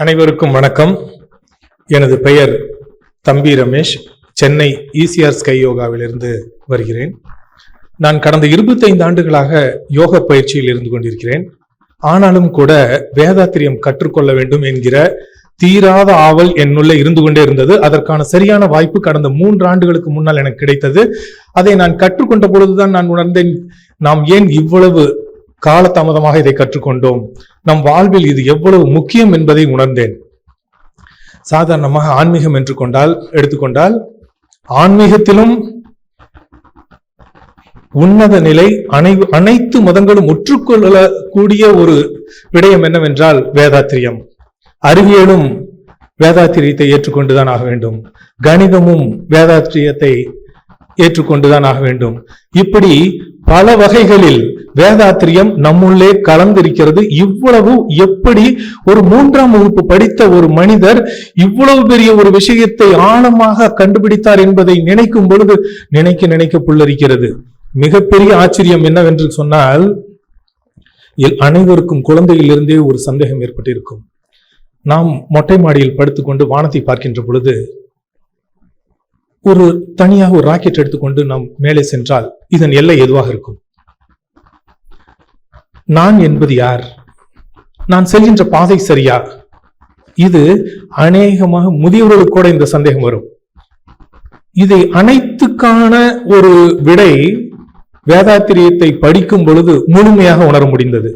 அனைவருக்கும் வணக்கம். எனது பெயர் தம்பி ரமேஷ். சென்னை ஈசிஆர் ஸ்கை யோகாவிலிருந்து வருகிறேன். நான் கடந்த 25 ஆண்டுகளாக யோக பயிற்சியில் இருந்து கொண்டிருக்கிறேன். ஆனாலும் கூட வேதாத்திரியம் கற்றுக்கொள்ள வேண்டும் என்கிற தீராத ஆவல் என்னுள்ள இருந்து கொண்டே இருந்தது. அதற்கான சரியான வாய்ப்பு கடந்த 3 ஆண்டுகளுக்கு முன்னால் எனக்கு கிடைத்தது. அதை நான் கற்றுக்கொண்ட பொழுதுதான் நான் உணர்ந்தேன், நாம் ஏன் இவ்வளவு காலதாமதமாக இதை கற்றுக்கொண்டோம், நம் வாழ்வில் இது எவ்வளவு முக்கியம் என்பதை உணர்ந்தேன். சாதாரணமாக ஆன்மீகம் என்று எடுத்துக்கொண்டால் ஆன்மீகத்திலும் உன்னத நிலை அனைத்து மதங்களும் ஒற்றுக்கொள்ளக்கூடிய ஒரு விடயம் என்னவென்றால் வேதாத்திரியம். அறிவியலும் வேதாத்திரியத்தை ஏற்றுக்கொண்டுதான் ஆக வேண்டும், கணிதமும் வேதாத்திரியத்தை ஏற்றுக்கொண்டுதான் ஆக வேண்டும். இப்படி பல வகைகளில் வேதாத்திரியம் நம்முள்ளே கலந்திருக்கிறது. இவ்வளவு எப்படி ஒரு 3ஆம் வகுப்பு படித்த ஒரு மனிதர் இவ்வளவு பெரிய ஒரு விஷயத்தை ஆழமாக கண்டுபிடித்தார் என்பதை நினைக்கும் பொழுது நினைக்க புல்லரிக்கிறது. மிகப்பெரிய ஆச்சரியம் என்னவென்று சொன்னால், அனைவருக்கும் குழந்தையிலிருந்தே ஒரு சந்தேகம் ஏற்பட்டிருக்கும். நாம் மொட்டை மாடியில் படுத்துக்கொண்டு வானத்தை பார்க்கின்ற பொழுது ஒரு தனியாக ஒரு ராக்கெட் எடுத்துக்கொண்டு நாம் மேலே சென்றால் இதன் எல்லை எதுவாக இருக்கும்? நான் என்பது யார்? நான் செல்கின்ற பாதை சரியா? இது அநேகமாக முதியவர்களுக்கு கூட இந்த சந்தேகம் வரும். இதை அனைத்துக்கான ஒரு விடை வேதாத்திரியத்தை படிக்கும் பொழுது முழுமையாக உணர முடிந்தது.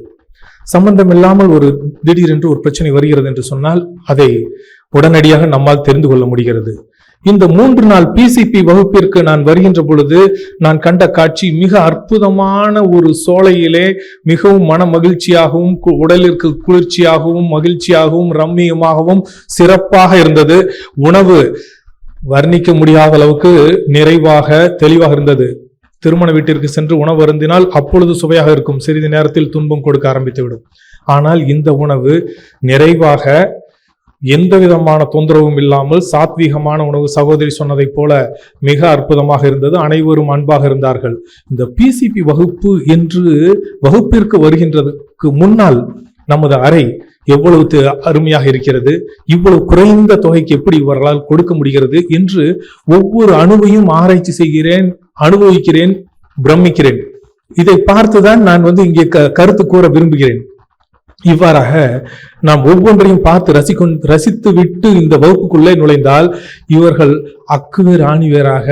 சம்பந்தம் இல்லாமல் ஒரு திடீரென்று ஒரு பிரச்சனை வருகிறது என்று சொன்னால் அதை உடனடியாக நம்மால் தெரிந்து கொள்ள முடிகிறது. இந்த 3 நாள் PCP வகுப்பிற்கு நான் வருகின்ற பொழுது நான் கண்ட காட்சி மிக அற்புதமான ஒரு சோலையிலே மிகவும் மன மகிழ்ச்சியாகவும் உடலிற்கு குளிர்ச்சியாகவும் மகிழ்ச்சியாகவும் ரம்மியமாகவும் சிறப்பாக இருந்தது. உணவு வர்ணிக்க முடியாத அளவுக்கு நிறைவாக தெளிவாக இருந்தது. திருமண வீட்டிற்கு சென்று உணவு அருந்தினால் அப்பொழுது சுவையாக இருக்கும், சிறிது நேரத்தில் துன்பம் கொடுக்க ஆரம்பித்துவிடும். ஆனால் இந்த உணவு நிறைவாக எந்த விதமான தொந்தரவும் இல்லாமல் சாத்வீகமான உணவு, சகோதரி சொன்னதை போல மிக அற்புதமாக இருந்தது. அனைவரும் அன்பாக இருந்தார்கள். இந்த PCP வகுப்பு என்று வகுப்பிற்கு வருகின்றதுக்கு முன்னால் நமது அறை எவ்வளவு அருமையாக இருக்கிறது, இவ்வளவு குறைந்த தொகைக்கு எப்படி இவர்களால் கொடுக்க முடிகிறது என்று ஒவ்வொரு அணுவையும் ஆராய்ச்சி செய்கிறேன், அனுபவிக்கிறேன், பிரமிக்கிறேன். இதை பார்த்துதான் நான் இங்கே கருத்து கூற விரும்புகிறேன். இவ்வாறாக நாம் ஒவ்வொன்றையும் பார்த்து ரசித்து விட்டு இந்த வகுப்புக்குள்ளே நுழைந்தால் இவர்கள் அக்குவேர் ஆணிவேராக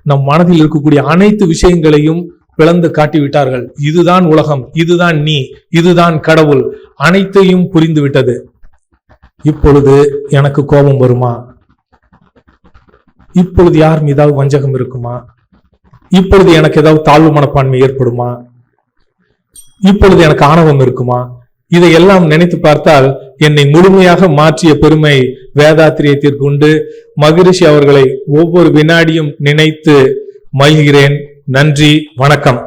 நம் மனதில் இருக்கக்கூடிய அனைத்து விஷயங்களையும் பிளந்து காட்டிவிட்டார்கள். இதுதான் உலகம், இதுதான் நீ, இதுதான் கடவுள், அனைத்தையும் புரிந்து விட்டது. இப்பொழுது எனக்கு கோபம் வருமா? இப்பொழுது யார் மீதாவது வஞ்சகம் இருக்குமா? இப்பொழுது எனக்கு ஏதாவது தாழ்வு மனப்பான்மை ஏற்படுமா? இப்பொழுது எனக்கு ஆணவம் இருக்குமா? இதையெல்லாம் நினைத்து பார்த்தால் என்னை முழுமையாக மாற்றிய பெருமை வேதாத்திரியத்திற்கு உண்டு. மகரிஷி அவர்களை ஒவ்வொரு வினாடியும் நினைத்து மகிழ்கிறேன். நன்றி, வணக்கம்.